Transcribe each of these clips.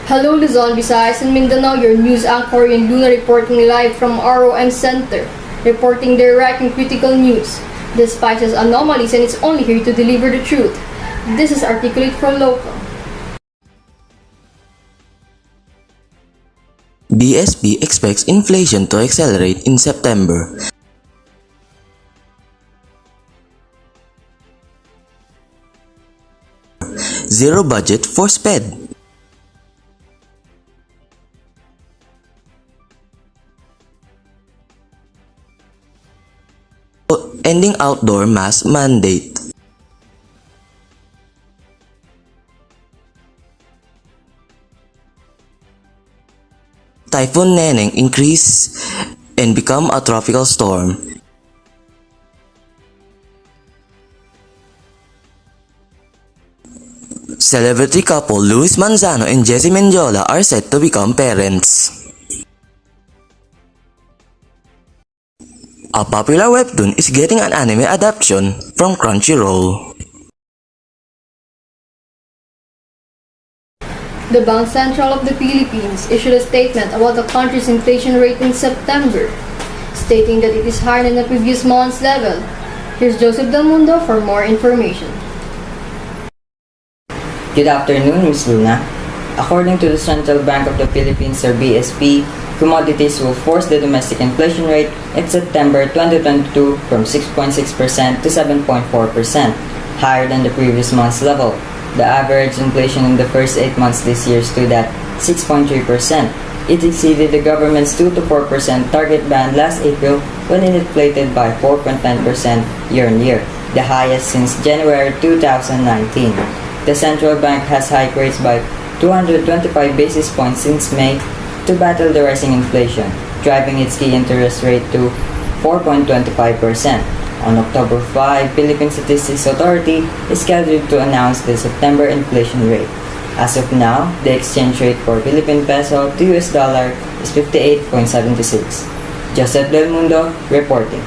Hello Luzon, Visayas, and Mindanao, your news anchor in Luna reporting live from ROM Center, reporting direct and critical news. Despises anomalies and it's only here to deliver the truth. This is Articulate from Local. BSP expects inflation to accelerate in September. Zero budget for SPED. Ending outdoor mask mandate. Typhoon Neneng increase and become a tropical storm. Celebrity couple Luis Manzano and Jessie Mendiola are set to become parents. A popular webtoon is getting an anime adaptation from Crunchyroll. The Bank Central of the Philippines issued a statement about the country's inflation rate in September, stating that it is higher than the previous month's level. Here's Joseph Del Mundo for more information. Good afternoon, Ms. Luna. According to the Central Bank of the Philippines or BSP, commodities will force the domestic inflation rate in September 2022 from 6.6% to 7.4%, higher than the previous month's level. The average inflation in the first 8 months this year stood at 6.3%. It exceeded the government's 2 to 4% target band last April when it inflated by 4.9% year-on-year, the highest since January 2019. The central bank has hiked rates by 225 basis points since May to battle the rising inflation, driving its key interest rate to 4.25%. On October 5, Philippine Statistics Authority is scheduled to announce the September inflation rate. As of now, the exchange rate for Philippine peso to US dollar is 58.76. Joseph Del Mundo reporting.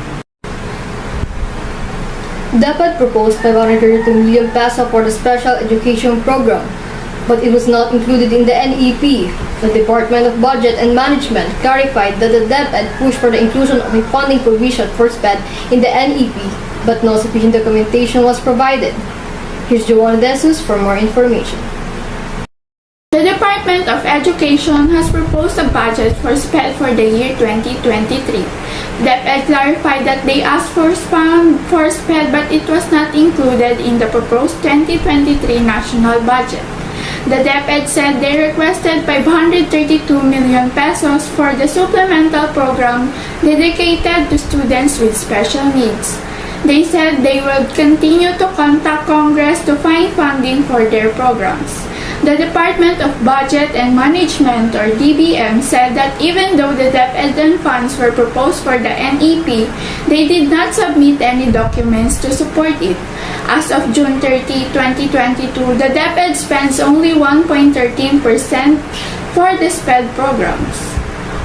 DepEd proposed 532 million peso for the special education program, but it was not included in the NEP. The Department of Budget and Management clarified that the DepEd pushed for the inclusion of a funding provision for SPED in the NEP, but no sufficient documentation was provided. Here's Joanna Desus for more information. The Department of Education has proposed a budget for SPED for the year 2023. DepEd clarified that they asked for funds for SPED but it was not included in the proposed 2023 national budget. The DepEd said they requested 532 million pesos for the supplemental program dedicated to students with special needs. They said they would continue to contact Congress to find funding for their programs. The Department of Budget and Management or DBM said that even though the DepEd funds were proposed for the NEP, they did not submit any documents to support it. As of June 30, 2022, the DepEd spends only 1.13% for the SPED programs,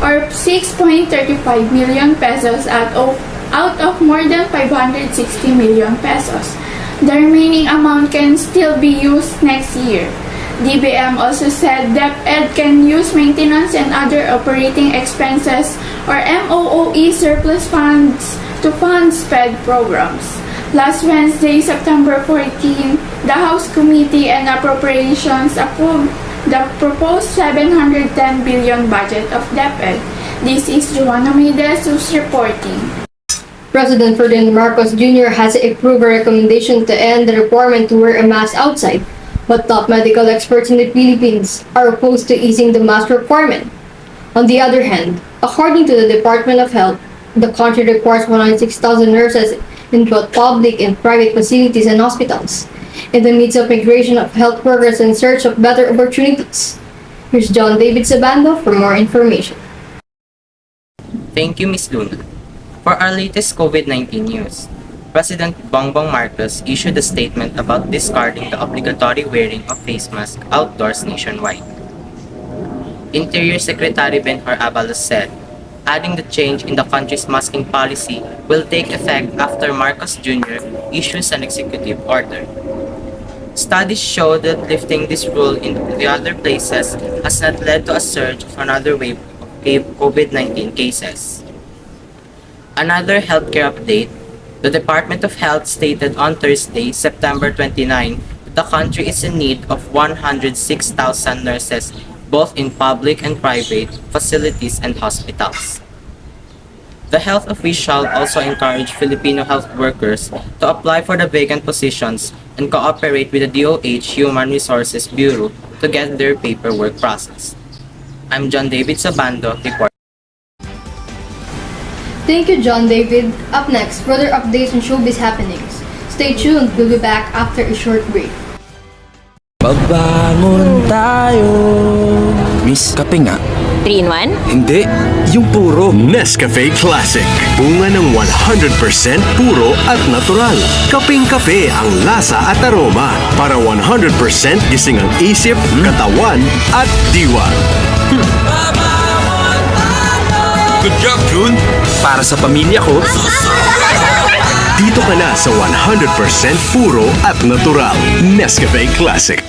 or 6.35 million pesos out of more than 560 million pesos. The remaining amount can still be used next year. DBM also said DepEd can use maintenance and other operating expenses or MOOE surplus funds to fund SPED programs. Last Wednesday, September 14, the House Committee on Appropriations approved the proposed 710 billion budget of DepEd. This is Joanna Medesus reporting. President Ferdinand Marcos Jr. has approved a recommendation to end the requirement to wear a mask outside, but top medical experts in the Philippines are opposed to easing the mask requirement. On the other hand, according to the Department of Health, the country requires 106,000 nurses in both public and private facilities and hospitals, in the midst of migration of health workers in search of better opportunities. Here's John David Sabando for more information. Thank you, Ms. Luna. For our latest COVID-19 news, President Bongbong Marcos issued a statement about discarding the obligatory wearing of face masks outdoors nationwide. Interior Secretary Benhur Abalos said, adding the change in the country's masking policy will take effect after Marcos Jr. issues an executive order. Studies show that lifting this rule in the other places has not led to a surge of another wave of COVID-19 cases. Another healthcare update, the Department of Health stated on Thursday, September 29, that the country is in need of 106,000 nurses both in public and private facilities and hospitals. The health official also encouraged Filipino health workers to apply for the vacant positions and cooperate with the DOH Human Resources Bureau to get their paperwork processed. I'm John David Sabando, reporting. Thank you, John David. Up next, further updates on showbiz happenings. Stay tuned, we'll be back after a short break. Pagbangon tayo. Miss, kape nga. 3-in-1? Hindi, yung puro. Nescafe Classic. Bunga ng 100% puro at natural. Kapeng-kape ang lasa at aroma para 100% gising ang isip, katawan at diwa. Good job, June. Para sa pamilya ko. Dito ka na sa 100% puro at natural. Nescafe Classic.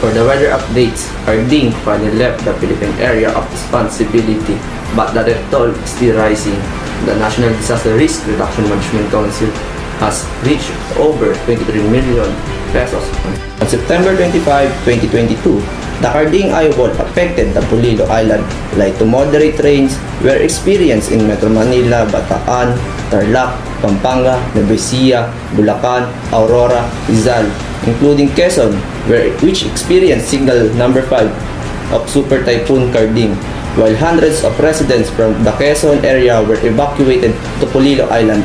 For the weather updates, Harding finally left the Philippine area of responsibility, but the death toll is still rising. The National Disaster Risk Reduction Management Council has reached over 23 million pesos. On September 25, 2022, the Harding eyewall affected the Polillo Island. Light to moderate rains were experienced in Metro Manila, Bataan, Tarlac, Pampanga, Nueva Ecija, Bulacan, Aurora, Rizal, including Quezon, which experienced signal number 5 of Super Typhoon Harding, while hundreds of residents from the Quezon area were evacuated to Polillo Island.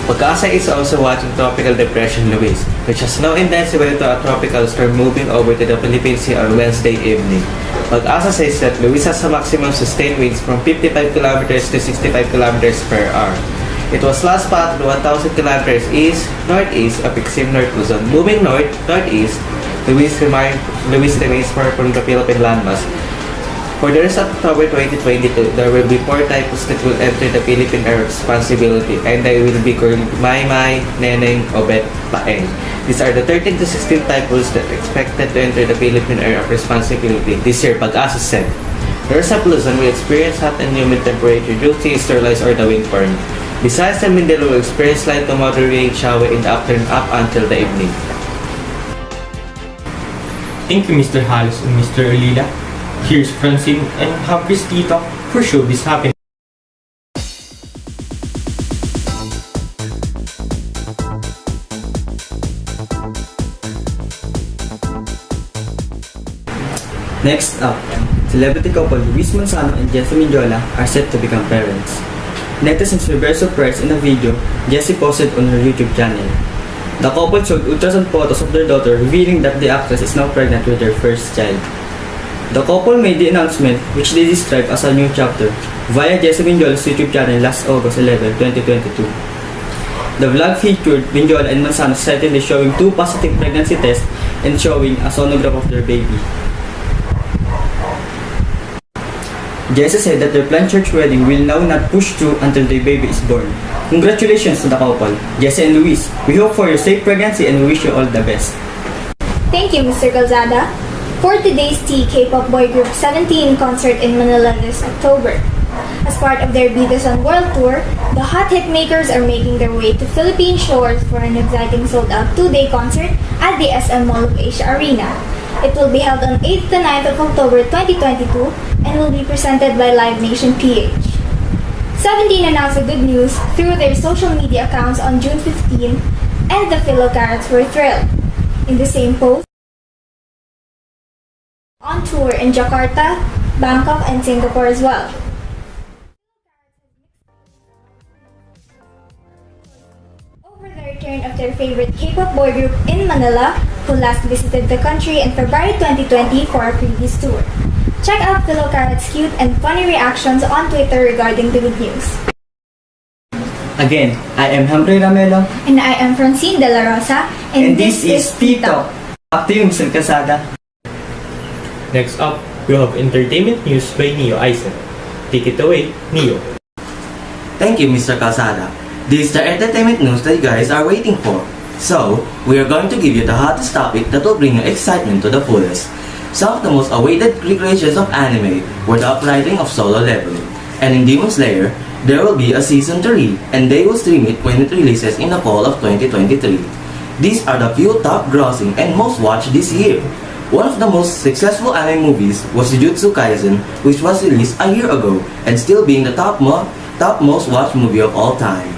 Pag-asa is also watching Tropical Depression Luis, which has now intensified to a tropical storm moving over to the Philippine Sea on Wednesday evening. Pag-asa says that Luis has a maximum sustained winds from 55 kilometers to 65 kilometers per hour. It was last spotted 1,000 kilometers east-northeast of extreme North Luzon. Moving north-northeast, Luis remains far from the Philippine landmass. For the rest of October 2022, there will be 4 typhoons that will enter the Philippine area of responsibility, and they will be called Maymay, Neneng, Obet, Paeng. These are the 13 to 16 typhoons that are expected to enter the Philippine area of responsibility this year, Pag-asa said. The rest of Luzon will experience hot and humid temperature due to easterlights or the wind form. Besides, the Mindelo will experience light to moderate shower in the afternoon up until the evening. Thank you, Mr. Halos and Mr. Olila. Here's Francine and Humphreys Tito for Showbiz Happening. Next up, celebrity couple Luis Manzano and Jessie Mendiola are set to become parents. Netizens were very surprised in a video Jessie posted on her YouTube channel. The couple showed ultrasound photos of their daughter, revealing that the actress is now pregnant with their first child. The couple made the announcement, which they described as a new chapter, via Jessie Mendiola's YouTube channel last August 11, 2022. The vlog featured Mendiola and Manzano certainly showing 2 positive pregnancy tests and showing a sonograph of their baby. Jessie said that their planned church wedding will now not push through until their baby is born. Congratulations to the couple, Jessie and Luis. We hope for your safe pregnancy and we wish you all the best. Thank you, Mr. Calzada. For today's K-pop boy group 17 concert in Manila this October. As part of their Bigasan World Tour, the hot hit makers are making their way to Philippine shores for an exciting sold-out 2-day concert at the SM Mall of Asia Arena. It will be held on 8th to 9th of October 2022 and will be presented by Live Nation PH. 17 announced the good news through their social media accounts on June 15, and the fellow Carrots were thrilled. In the same post, on tour in Jakarta, Bangkok, and Singapore as well. Over their return of their favorite K-pop boy group in Manila, who last visited the country in February 2020 for a previous tour. Check out Philo Carrot's cute and funny reactions on Twitter regarding the good news. Again, I am Humphrey Ramelo. And I am Francine De La Rosa, And this is Tito. Back to you, Mr. Casada. Next up, we have entertainment news by Neo Eisen. Take it away, Neo. Thank you, Mr. Calzada. This is the entertainment news that you guys are waiting for. So, we are going to give you the hottest topic that will bring your excitement to the fullest. Some of the most awaited recreations of anime were the uprising of Solo Leveling. And in Demon Slayer, there will be a season 3, and they will stream it when it releases in the fall of 2023. These are the few top grossing and most watched this year. One of the most successful anime movies was Jujutsu Kaisen, which was released a year ago and still being the top most watched movie of all time.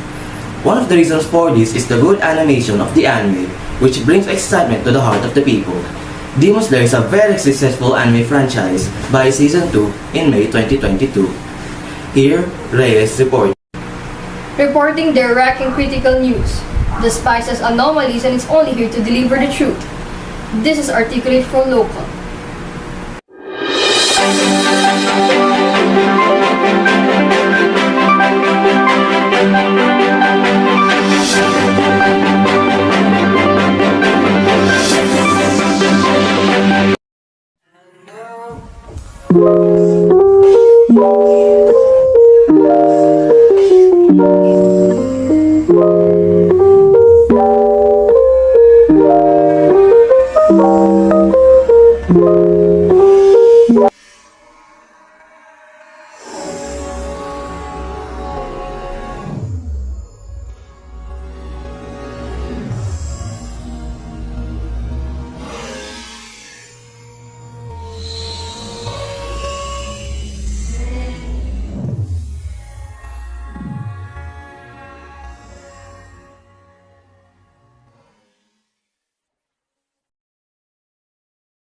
One of the reasons for this is the good animation of the anime, which brings excitement to the heart of the people. Demon Slayer is a very successful anime franchise by season 2 in May 2022. Here, Reyes reports. Reporting direct and critical news. The Spices Anomalies and is only here to deliver the truth. This is Articulate for Local.